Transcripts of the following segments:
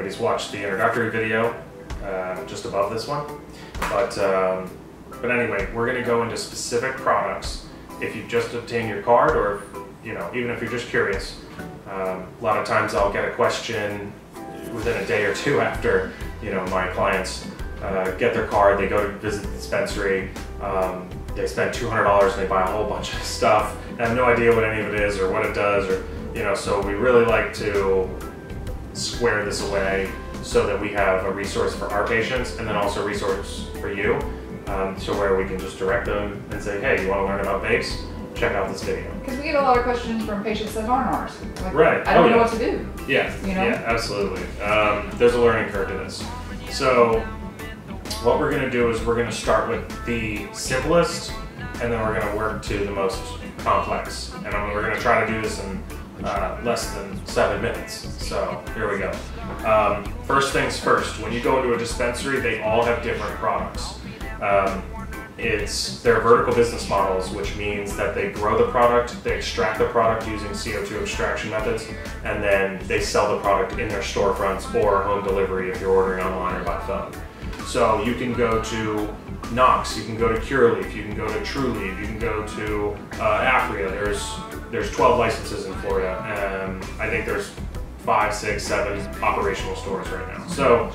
anybody's watched the introductory video just above this one. But anyway, we're going to go into specific products. If you just obtained your card, or even if you're just curious, a lot of times I'll get a question within a day or two after my clients get their card. They go to visit the dispensary, they spend $200 and they buy a whole bunch of stuff. I have no idea what any of it is or what it does, or so we really like to square this away so that we have a resource for our patients and then also a resource for you, to where we can just direct them and say, hey, you want to learn about vapes? Check out this video. Because we get a lot of questions from patients that aren't ours. Like, right. I don't know what to do. Yeah. Yeah, absolutely. There's a learning curve to this. So what we're going to do is we're going to start with the simplest, and then we're going to work to the most complex. And we're going to try to do this in less than 7 minutes. So here we go. First things first, when you go into a dispensary, they all have different products. They're vertical business models, which means that they grow the product, they extract the product using CO2 extraction methods, and then they sell the product in their storefronts or home delivery if you're ordering online or by phone. So you can go to Knox, you can go to Curaleaf, you can go to Trulieve, you can go to Afria. There's 12 licenses in Florida, and I think there's 5, 6, 7 operational stores right now. So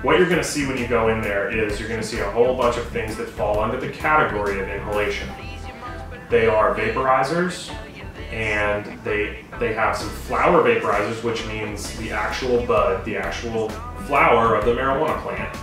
what you're going to see when you go in there is you're going to see a whole bunch of things that fall under the category of inhalation. They are vaporizers, and they have some flower vaporizers, which means the actual bud, the actual flower of the marijuana plant,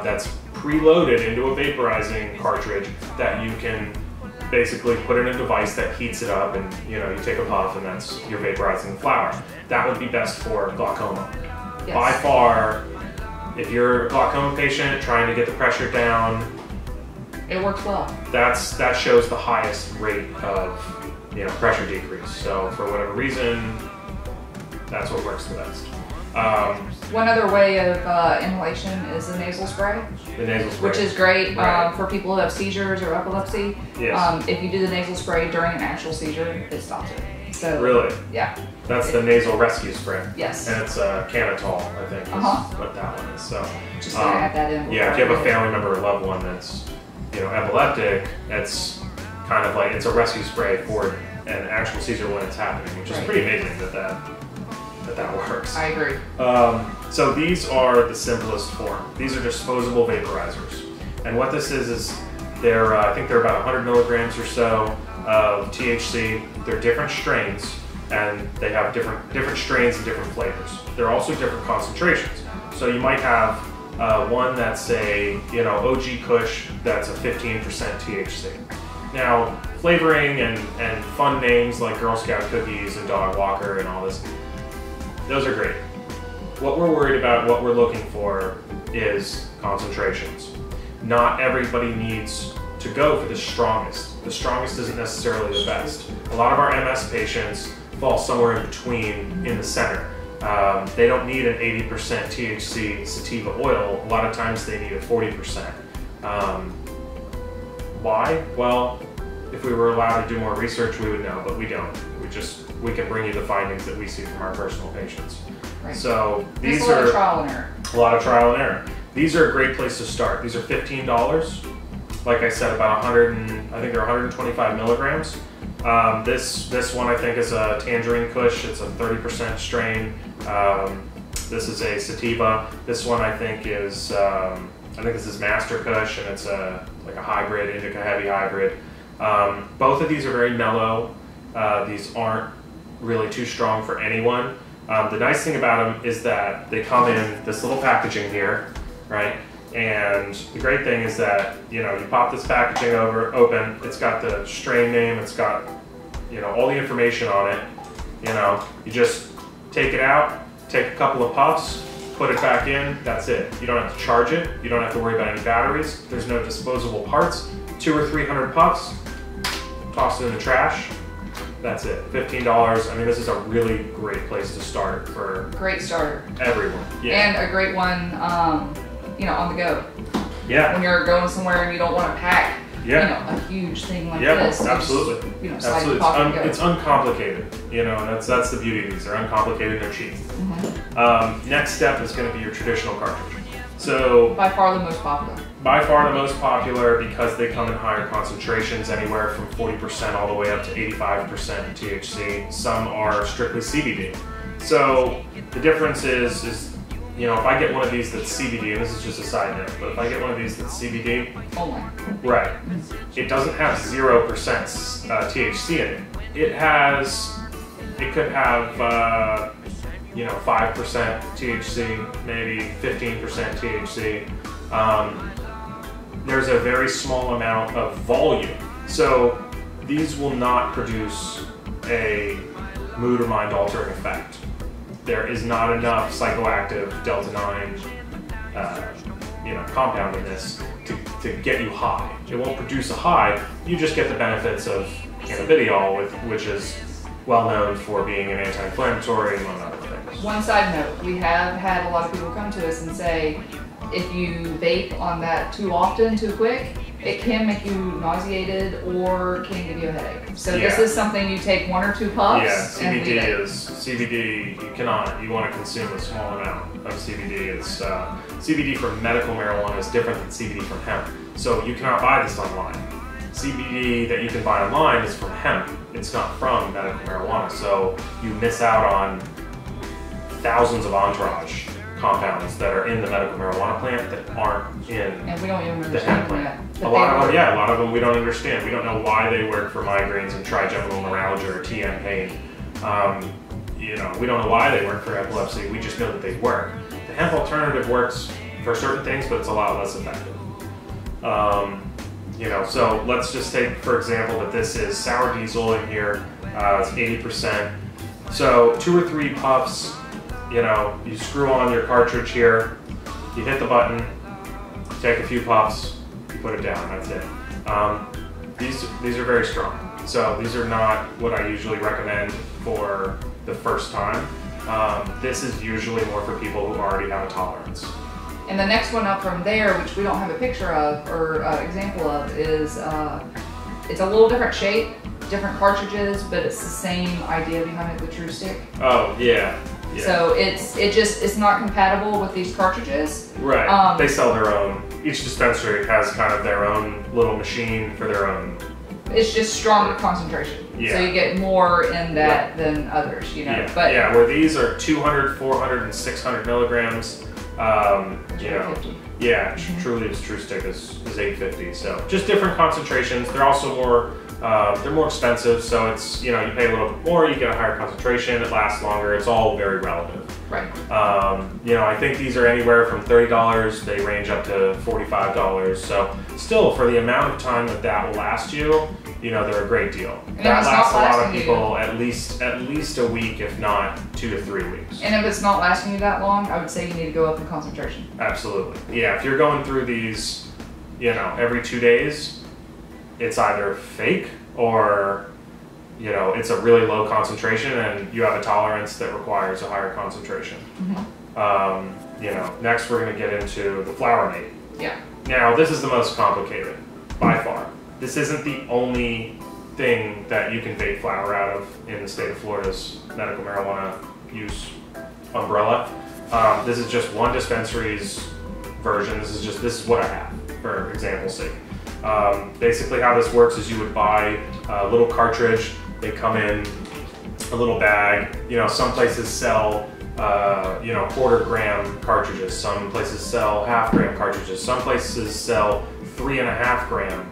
that's preloaded into a vaporizing cartridge that you can basically put in a device that heats it up, and you take a puff and that's you're vaporizing the flower. That would be best for glaucoma. Yes. By far, if you're a glaucoma patient trying to get the pressure down, it works well. That shows the highest rate of pressure decrease. So for whatever reason, that's what works the best. One other way of inhalation is the nasal spray. The nasal spray. Which is great for people who have seizures or epilepsy. Yes. If you do the nasal spray during an actual seizure, it stops it. So, really? Yeah. That's the nasal rescue spray. Yes. And it's Cannatol, I think, is what that one is. So, just gonna add that in. Yeah, if you have a family member or loved one that's epileptic, it's kind of like it's a rescue spray for an actual seizure when it's happening, which is pretty amazing that works. I agree. So these are the simplest form. These are disposable vaporizers. And what this is they're, I think they're about 100 milligrams or so of THC. They're different strains, and they have different strains and different flavors. They're also different concentrations. So you might have one that's a OG Kush that's a 15% THC. Now, flavoring and fun names like Girl Scout cookies and Dog Walker and all this, those are great. What we're worried about, what we're looking for, is concentrations. Not everybody needs to go for the strongest. The strongest isn't necessarily the best. A lot of our MS patients fall somewhere in between, in the center. They don't need an 80% THC sativa oil. A lot of times they need a 40%. Why? Well, if we were allowed to do more research, we would know, but we don't. We can bring you the findings that we see from our personal patients. Right. So these are a lot of trial and error. A lot of trial and error. These are a great place to start. These are $15. Like I said, about I think they're 125 milligrams. This one I think is a Tangerine Kush. It's a 30% strain. This is a sativa. This one I think is this is Master Kush, and it's like a hybrid, indica heavy hybrid. Both of these are very mellow. These aren't really too strong for anyone. The nice thing about them is that they come in this little packaging here, right? And the great thing is that you pop this packaging open. It's got the strain name. It's got all the information on it. You just take it out, take a couple of puffs, put it back in. That's it. You don't have to charge it. You don't have to worry about any batteries. There's no disposable parts. 200 or 300 puffs. Toss it in the trash. That's it. $15. I mean, this is a really great place to start for great starter. Everyone. Yeah. And a great one, on the go. Yeah. When you're going somewhere and you don't want to pack a huge thing like yeah, this. Absolutely. Slide Absolutely. your pocket and go. It's uncomplicated, and that's the beauty of these. They're uncomplicated, they're cheap. Next step is going to be your traditional cartridge. So by far the most popular. By far the most popular because they come in higher concentrations, anywhere from 40% all the way up to 85% THC. Some are strictly CBD. So the difference is if I get one of these that's CBD, and this is just a side note, but if I get one of these that's CBD, right, it doesn't have 0% THC in it. It could have 5% THC, maybe 15% THC. There's a very small amount of volume. So these will not produce a mood or mind altering effect. There is not enough psychoactive Delta-9 compound in this to get you high. It won't produce a high, you just get the benefits of cannabidiol, which is well known for being an anti-inflammatory, among other things. One side note, we have had a lot of people come to us and say, if you vape on that too often, too quick, it can make you nauseated or can give you a headache. So this is something you take 1 or 2 puffs. Yeah, and CBD. You want to consume a small amount of CBD. It's CBD from medical marijuana is different than CBD from hemp. So you cannot buy this online. CBD that you can buy online is from hemp. It's not from medical marijuana. So you miss out on thousands of entourage compounds that are in the medical marijuana plant that aren't in and we don't even the hemp plant. A lot of them we don't understand. We don't know why they work for migraines and trigeminal neuralgia or TM pain. We don't know why they work for epilepsy. We just know that they work. The hemp alternative works for certain things, but it's a lot less effective. So let's just take, for example, that this is sour diesel in here. It's 80%. So 2 or 3 puffs. You screw on your cartridge here, you hit the button, take a few puffs, you put it down, that's it. These are very strong. So these are not what I usually recommend for the first time. This is usually more for people who already have a tolerance. And the next one up from there, which we don't have a picture of or example of, is it's a little different shape, different cartridges, but it's the same idea behind it, the True Stick. Oh, yeah. Yeah. So it's not compatible with these cartridges. Right. They sell their own. Each dispensary has kind of their own little machine for their own. It's just stronger concentration. Yeah. So you get more in that than others, Yeah. But where these are 200, 400, and 600 milligrams. Truly's True Stick is 850. So just different concentrations. They're also more. They're more expensive, so it's, you pay a little bit more, you get a higher concentration, it lasts longer, it's all very relative. Right. I think these are anywhere from $30, they range up to $45, so still, for the amount of time that will last you, they're a great deal. And that lasts a lot of people at least a week, if not 2 to 3 weeks. And if it's not lasting you that long, I would say you need to go up in concentration. Absolutely. Yeah, if you're going through these, every 2 days, it's either fake or, it's a really low concentration and you have a tolerance that requires a higher concentration. Next we're going to get into the flower mate. Yeah. Now, this is the most complicated, by far. This isn't the only thing that you can vape flower out of in the state of Florida's medical marijuana use umbrella. This is just one dispensary's version. This is what I have, for example's sake. Basically how this works is you would buy a little cartridge, they come in a little bag, some places sell quarter gram cartridges, some places sell half-gram cartridges, some places sell 3.5 gram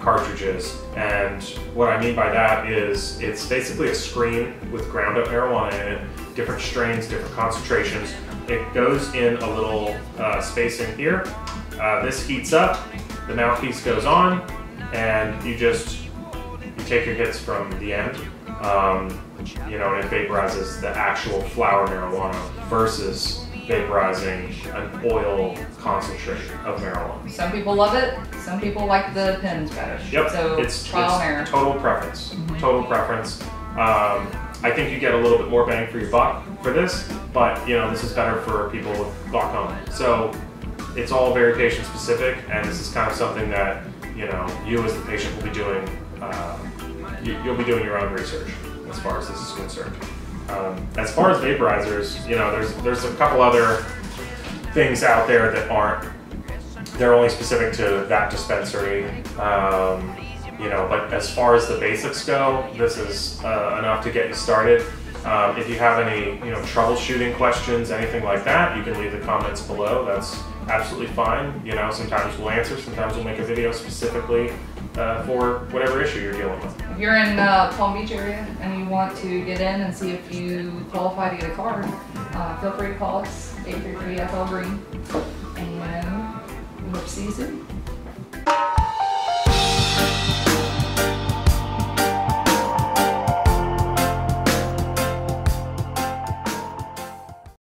cartridges, and what I mean by that is it's basically a screen with ground up marijuana in it, different strains, different concentrations. It goes in a little space in here, this heats up, the mouthpiece goes on, and you take your hits from the end, and it vaporizes the actual flower marijuana versus vaporizing an oil concentrate of marijuana. Some people love it, some people like the pens better. Yep, so it's trial and error. Total preference, total preference. I think you get a little bit more bang for your buck for this, but this is better for people with glaucoma. So it's all very patient specific, and this is kind of something that you know, you as the patient will be doing, you'll be doing your own research as far as this is concerned. As far as vaporizers, you know, there's a couple other things out there that they're only specific to that dispensary. You know, but as far as the basics go, this is enough to get you started. If you have any, you know, troubleshooting questions, anything like that, you can leave the comments below. That's absolutely fine. You know, sometimes we'll answer, sometimes we'll make a video specifically for whatever issue you're dealing with. If you're in Palm Beach area and you want to get in and see if you qualify to get a card, feel free to call us, 833-FL-GREEN, and we hope to see you soon.